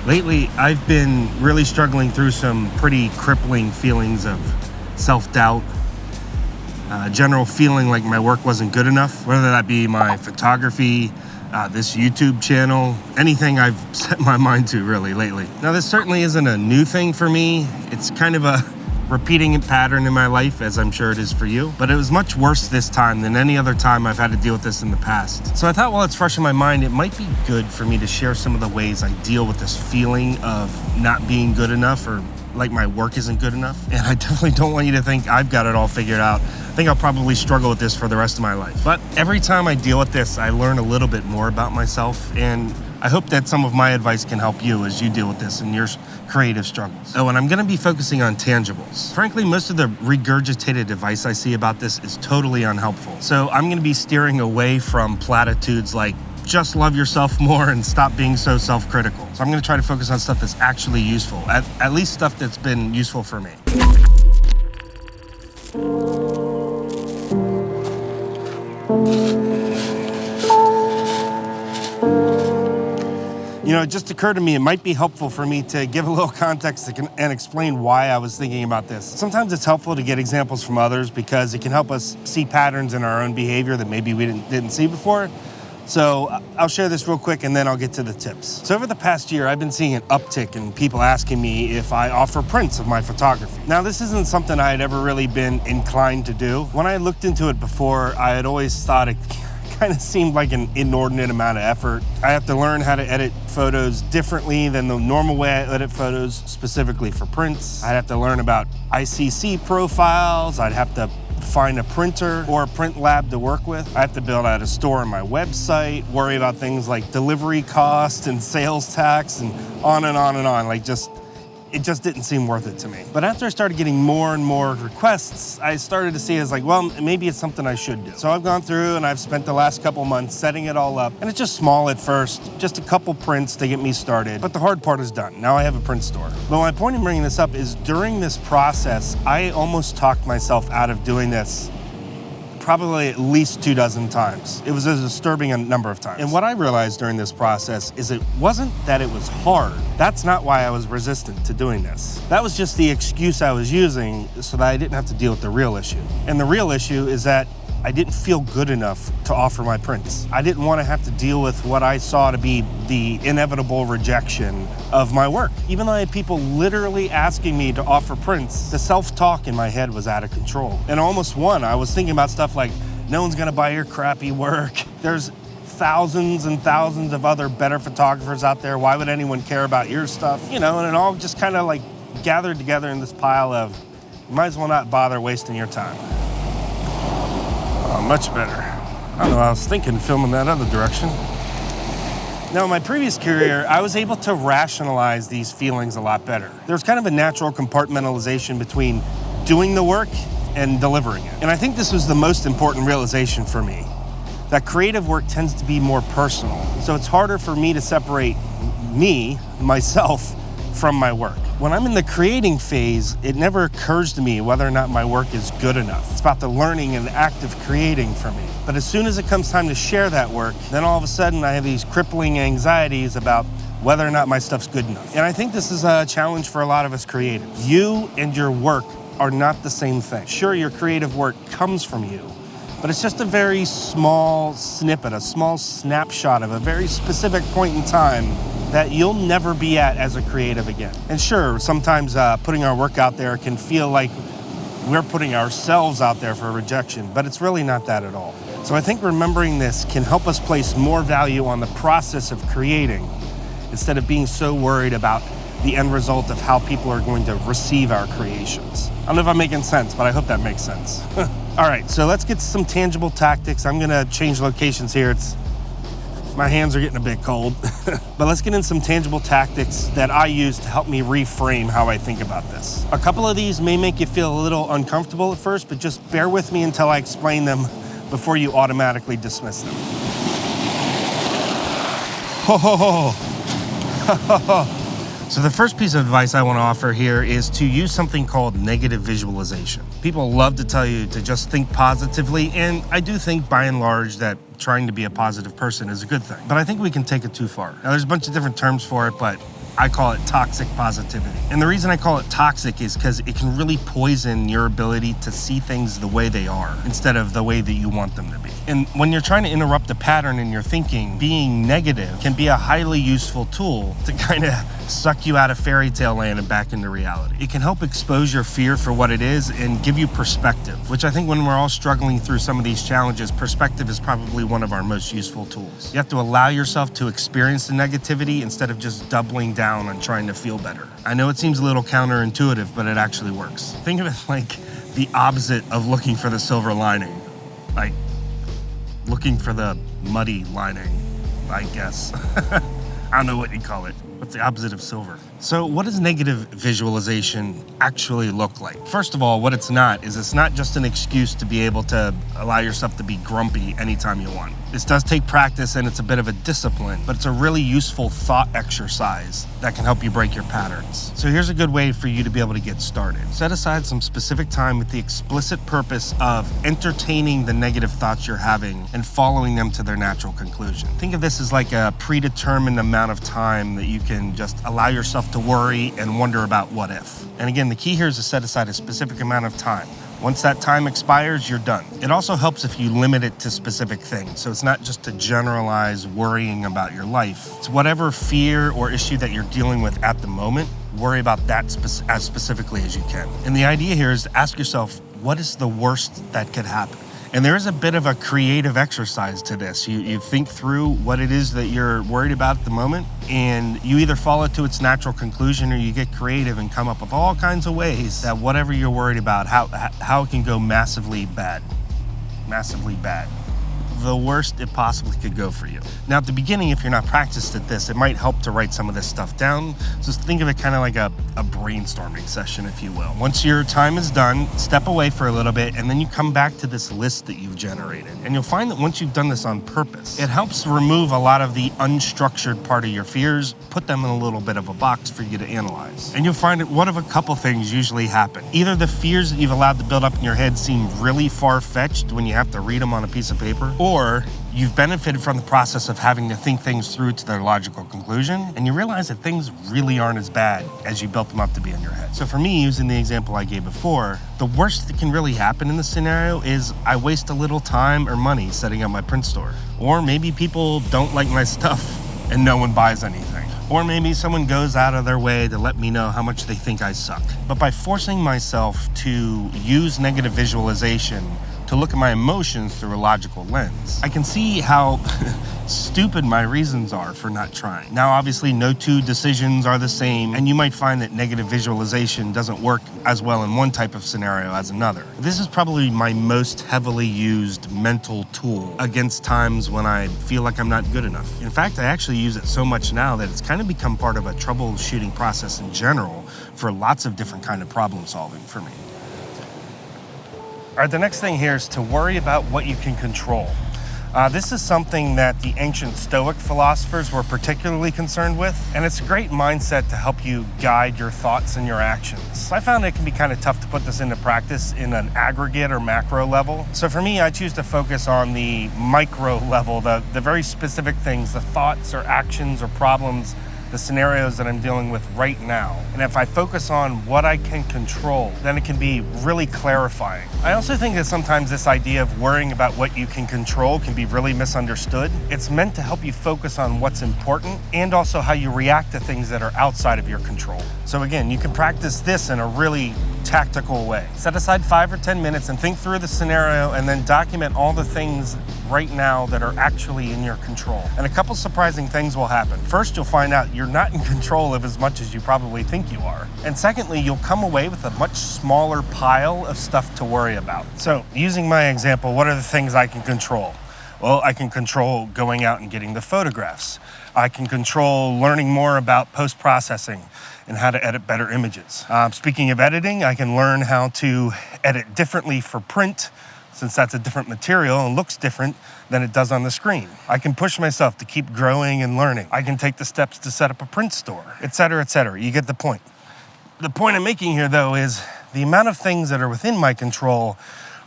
Lately, I've been really struggling through some pretty crippling feelings of self-doubt, general feeling like my work wasn't good enough, whether that be my photography, this YouTube channel, anything I've set my mind to really lately. Now, this certainly isn't a new thing for me. It's kind of a repeating pattern in my life, as I'm sure it is for you. But it was much worse this time than any other time I've had to deal with this in the past. So I thought while it's fresh in my mind, it might be good for me to share some of the ways I deal with this feeling of not being good enough or like my work isn't good enough. And I definitely don't want you to think I've got it all figured out. I think I'll probably struggle with this for the rest of my life. But every time I deal with this, I learn a little bit more about myself, and I hope that some of my advice can help you as you deal with this in your creative struggles. Oh, and I'm gonna be focusing on tangibles. Frankly, most of the regurgitated advice I see about this is totally unhelpful. So I'm gonna be steering away from platitudes like just love yourself more and stop being so self-critical. So I'm gonna try to focus on stuff that's actually useful, at least stuff that's been useful for me. You know, it just occurred to me it might be helpful for me to give a little context and explain why I was thinking about this. Sometimes it's helpful to get examples from others because it can help us see patterns in our own behavior that maybe we didn't see before. So I'll share this real quick and then I'll get to the tips. So over the past year, I've been seeing an uptick in people asking me if I offer prints of my photography. Now, this isn't something I had ever really been inclined to do. When I looked into it before, I had always thought it kind of seemed like an inordinate amount of effort. I have to learn how to edit photos differently than the normal way I edit photos specifically for prints. I'd have to learn about ICC profiles. I'd have to find a printer or a print lab to work with. I have to build out a store on my website, worry about things like delivery costs and sales tax and on and on and on. It just didn't seem worth it to me. But after I started getting more and more requests, I started to see it as like, well, maybe it's something I should do. So I've gone through and I've spent the last couple months setting it all up. And it's just small at first, just a couple prints to get me started. But the hard part is done. Now I have a print store. But my point in bringing this up is during this process, I almost talked myself out of doing this probably at least 24 times. It was a disturbing number of times. And what I realized during this process is it wasn't that it was hard. That's not why I was resistant to doing this. That was just the excuse I was using so that I didn't have to deal with the real issue. And the real issue is that I didn't feel good enough to offer my prints. I didn't want to have to deal with what I saw to be the inevitable rejection of my work. Even though I had people literally asking me to offer prints, the self-talk in my head was out of control. And almost I was thinking about stuff like, no one's gonna buy your crappy work. There's thousands and thousands of other better photographers out there. Why would anyone care about your stuff? You know, and it all just kind of like gathered together in this pile of, you might as well not bother wasting your time. Oh, much better. I don't know, I was thinking filming that other direction. Now, in my previous career, I was able to rationalize these feelings a lot better. There's kind of a natural compartmentalization between doing the work and delivering it. And I think this was the most important realization for me, that creative work tends to be more personal. So it's harder for me to separate myself, from my work. When I'm in the creating phase, it never occurs to me whether or not my work is good enough. It's about the learning and the act of creating for me. But as soon as it comes time to share that work, then all of a sudden I have these crippling anxieties about whether or not my stuff's good enough. And I think this is a challenge for a lot of us creatives. You and your work are not the same thing. Sure, your creative work comes from you, but it's just a very small snippet, a small snapshot of a very specific point in time that you'll never be at as a creative again. And sure, sometimes putting our work out there can feel like we're putting ourselves out there for rejection, but it's really not that at all. So I think remembering this can help us place more value on the process of creating instead of being so worried about the end result of how people are going to receive our creations. I don't know if I'm making sense, but I hope that makes sense. All right, so let's get to some tangible tactics. I'm gonna change locations here. My hands are getting a bit cold. But let's get in some tangible tactics that I use to help me reframe how I think about this. A couple of these may make you feel a little uncomfortable at first, but just bear with me until I explain them before you automatically dismiss them. Ho, ho, ho. So the first piece of advice I want to offer here is to use something called negative visualization. People love to tell you to just think positively, and I do think by and large that trying to be a positive person is a good thing. But I think we can take it too far. Now there's a bunch of different terms for it, but I call it toxic positivity. And the reason I call it toxic is because it can really poison your ability to see things the way they are instead of the way that you want them to be. And when you're trying to interrupt a pattern in your thinking, being negative can be a highly useful tool to kind of suck you out of fairy tale land and back into reality. It can help expose your fear for what it is and give you perspective, which I think when we're all struggling through some of these challenges, perspective is probably one of our most useful tools. You have to allow yourself to experience the negativity instead of just doubling down on trying to feel better. I know it seems a little counterintuitive, but it actually works. Think of it like the opposite of looking for the silver lining, like looking for the muddy lining, I guess. I don't know what you call it. What's the opposite of silver? So what does negative visualization actually look like? First of all, what it's not is it's not just an excuse to be able to allow yourself to be grumpy anytime you want. This does take practice and it's a bit of a discipline, but it's a really useful thought exercise that can help you break your patterns. So here's a good way for you to be able to get started. Set aside some specific time with the explicit purpose of entertaining the negative thoughts you're having and following them to their natural conclusion. Think of this as like a predetermined amount of time that you can just allow yourself to worry and wonder about what if. And again, the key here is to set aside a specific amount of time. Once that time expires, you're done. It also helps if you limit it to specific things. So it's not just to generalize worrying about your life. It's whatever fear or issue that you're dealing with at the moment, worry about that as specifically as you can. And the idea here is to ask yourself, what is the worst that could happen? And there is a bit of a creative exercise to this. You think through what it is that you're worried about at the moment, and you either follow it to its natural conclusion or you get creative and come up with all kinds of ways that whatever you're worried about, how it can go massively bad. Massively bad. The worst it possibly could go for you. Now, at the beginning, if you're not practiced at this, it might help to write some of this stuff down. Just think of it kind of like a brainstorming session, if you will. Once your time is done, step away for a little bit, and then you come back to this list that you've generated. And you'll find that once you've done this on purpose, it helps remove a lot of the unstructured part of your fears, put them in a little bit of a box for you to analyze. And you'll find that one of a couple things usually happen. Either the fears that you've allowed to build up in your head seem really far-fetched when you have to read them on a piece of paper, or you've benefited from the process of having to think things through to their logical conclusion, and you realize that things really aren't as bad as you built them up to be in your head. So for me, using the example I gave before, the worst that can really happen in this scenario is I waste a little time or money setting up my print store. Or maybe people don't like my stuff and no one buys anything. Or maybe someone goes out of their way to let me know how much they think I suck. But by forcing myself to use negative visualization to look at my emotions through a logical lens, I can see how stupid my reasons are for not trying. Now, obviously, no two decisions are the same, and you might find that negative visualization doesn't work as well in one type of scenario as another. This is probably my most heavily used mental tool against times when I feel like I'm not good enough. In fact, I actually use it so much now that it's kind of become part of a troubleshooting process in general for lots of different kind of problem solving for me. All right, the next thing here is to worry about what you can control. This is something that the ancient Stoic philosophers were particularly concerned with, and it's a great mindset to help you guide your thoughts and your actions. I found it can be kind of tough to put this into practice in an aggregate or macro level. So for me, I choose to focus on the micro level, the very specific things, the thoughts or actions or problems, the scenarios that I'm dealing with right now. And if I focus on what I can control, then it can be really clarifying. I also think that sometimes this idea of worrying about what you can control can be really misunderstood. It's meant to help you focus on what's important and also how you react to things that are outside of your control. So again, you can practice this in a really tactical way. Set aside 5 or 10 minutes and think through the scenario, and then document all the things right now that are actually in your control. And a couple surprising things will happen. First, you'll find out you're not in control of as much as you probably think you are. And secondly, you'll come away with a much smaller pile of stuff to worry about. So using my example, what are the things I can control? Well, I can control going out and getting the photographs. I can control learning more about post-processing and how to edit better images. Speaking of editing, I can learn how to edit differently for print, since that's a different material and looks different than it does on the screen. I can push myself to keep growing and learning. I can take the steps to set up a print store, et cetera, et cetera. You get the point. The point I'm making here, though, is the amount of things that are within my control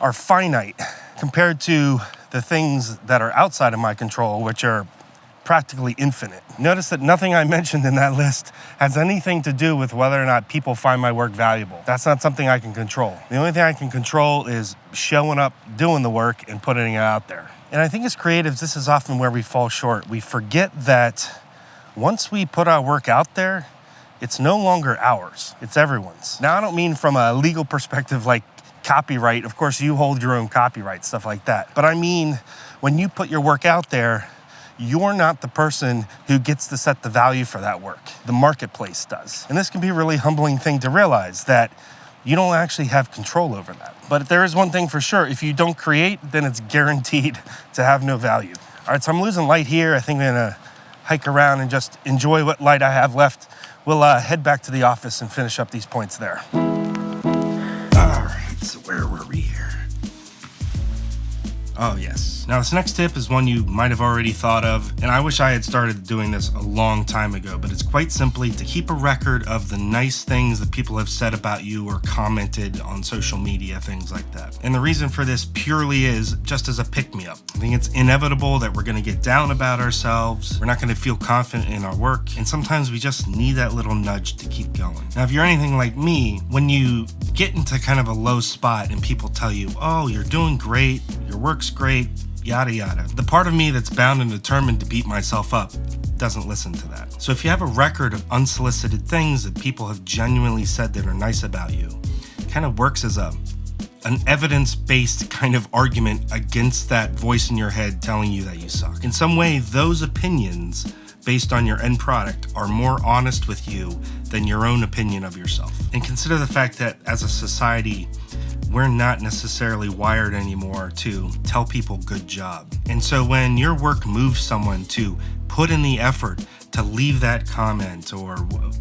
are finite compared to the things that are outside of my control, which are practically infinite. Notice that nothing I mentioned in that list has anything to do with whether or not people find my work valuable. That's not something I can control. The only thing I can control is showing up, doing the work, and putting it out there. And I think as creatives, this is often where we fall short. We forget that once we put our work out there, it's no longer ours, it's everyone's. Now, I don't mean from a legal perspective like copyright. Of course, you hold your own copyright, stuff like that. But I mean, when you put your work out there, you're not the person who gets to set the value for that work. The marketplace does. And this can be a really humbling thing to realize, that you don't actually have control over that. But there is one thing for sure. If you don't create, then it's guaranteed to have no value. All right, so I'm losing light here. I think I'm gonna hike around and just enjoy what light I have left. We'll head back to the office and finish up these points there. All right, so where were we here? Oh, yes. Now, this next tip is one you might have already thought of, and I wish I had started doing this a long time ago, but it's quite simply to keep a record of the nice things that people have said about you or commented on social media, things like that. And the reason for this purely is just as a pick-me-up. I think it's inevitable that we're going to get down about ourselves, we're not going to feel confident in our work, and sometimes we just need that little nudge to keep going. Now, if you're anything like me, when you get into kind of a low spot and people tell you, oh, you're doing great, your work's great, yada yada, the part of me that's bound and determined to beat myself up doesn't listen to that. So if you have a record of unsolicited things that people have genuinely said that are nice about you, it kind of works as an evidence-based kind of argument against that voice in your head telling you that you suck. In some way, those opinions based on your end product are more honest with you than your own opinion of yourself. And consider the fact that as a society, we're not necessarily wired anymore to tell people good job. And so when your work moves someone to put in the effort to leave that comment or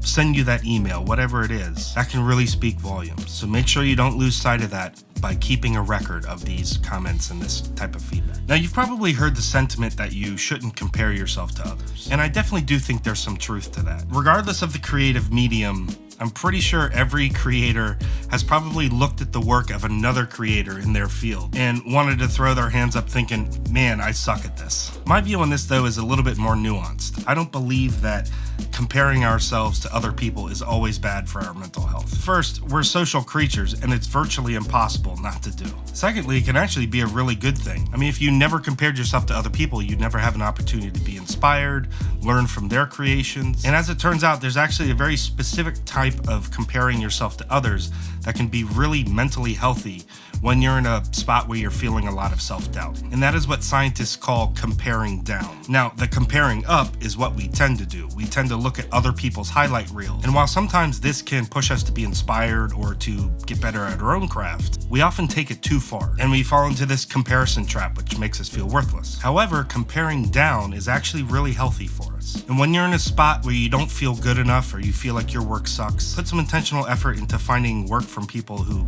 send you that email, whatever it is, that can really speak volumes. So make sure you don't lose sight of that by keeping a record of these comments and this type of feedback. Now, you've probably heard the sentiment that you shouldn't compare yourself to others. And I definitely do think there's some truth to that. Regardless of the creative medium, I'm pretty sure every creator has probably looked at the work of another creator in their field and wanted to throw their hands up thinking, man, I suck at this. My view on this, though, is a little bit more nuanced. I don't believe that comparing ourselves to other people is always bad for our mental health. First, we're social creatures, and it's virtually impossible not to do. Secondly, it can actually be a really good thing. I mean, if you never compared yourself to other people, you'd never have an opportunity to be inspired, learn from their creations. And as it turns out, there's actually a very specific type of comparing yourself to others that can be really mentally healthy when you're in a spot where you're feeling a lot of self-doubt. And that is what scientists call comparing down. Now, the comparing up is what we tend to do. We tend to look at other people's highlight reels. And while sometimes this can push us to be inspired or to get better at our own craft, we often take it too far and we fall into this comparison trap, which makes us feel worthless. However, comparing down is actually really healthy for us. And when you're in a spot where you don't feel good enough or you feel like your work sucks, put some intentional effort into finding work from people who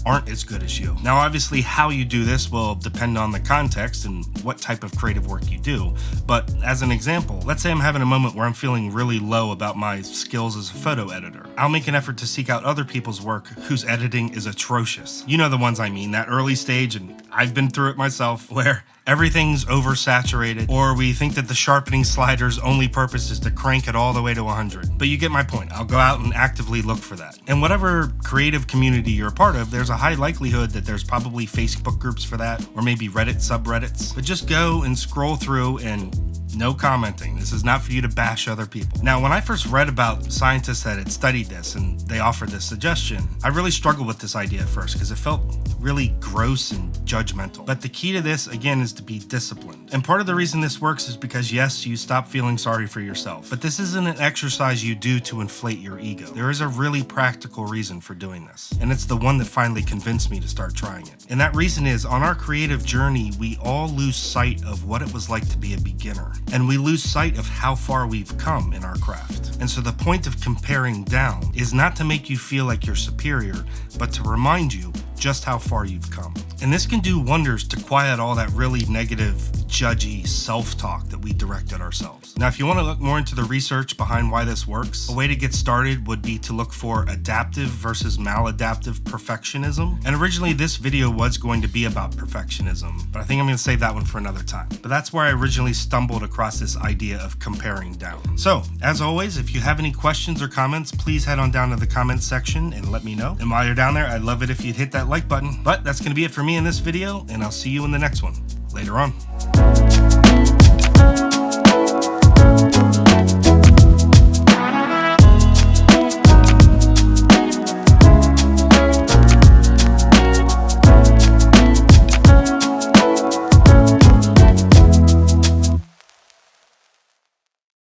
aren't as good as you. Now, obviously, how you do this will depend on the context and what type of creative work you do. But as an example, let's say I'm having a moment where I'm feeling really low about my skills as a photo editor. I'll make an effort to seek out other people's work whose editing is atrocious. You know the ones I mean, that early stage, and I've been through it myself, where everything's oversaturated, or we think that the sharpening slider's only purpose is to crank it all the way to 100. But you get my point. I'll go out and actively look for that. And whatever creative community you're a part of, there's a high likelihood that there's probably Facebook groups for that, or maybe Reddit subreddits. But just go and scroll through and no commenting. This is not for you to bash other people. Now, when I first read about scientists that had studied this and they offered this suggestion, I really struggled with this idea at first because it felt really gross and judgmental. But the key to this, again, is to be disciplined. And part of the reason this works is because, yes, you stop feeling sorry for yourself. But this isn't an exercise you do to inflate your ego. There is a really practical reason for doing this. And it's the one that finally convinced me to start trying it. And that reason is, on our creative journey, we all lose sight of what it was like to be a beginner. And we lose sight of how far we've come in our craft. And so the point of comparing down is not to make you feel like you're superior, but to remind you just how far you've come. And this can do wonders to quiet all that really negative, judgy self-talk that we direct at ourselves. Now, if you want to look more into the research behind why this works, a way to get started would be to look for adaptive versus maladaptive perfectionism. And originally this video was going to be about perfectionism, but I think I'm going to save that one for another time. But that's where I originally stumbled across this idea of comparing down. So, as always, if you have any questions or comments, please head on down to the comments section and let me know. And while you're down there, I'd love it if you'd hit that like button. But that's going to be it for me in this video, and I'll see you in the next one. Later on.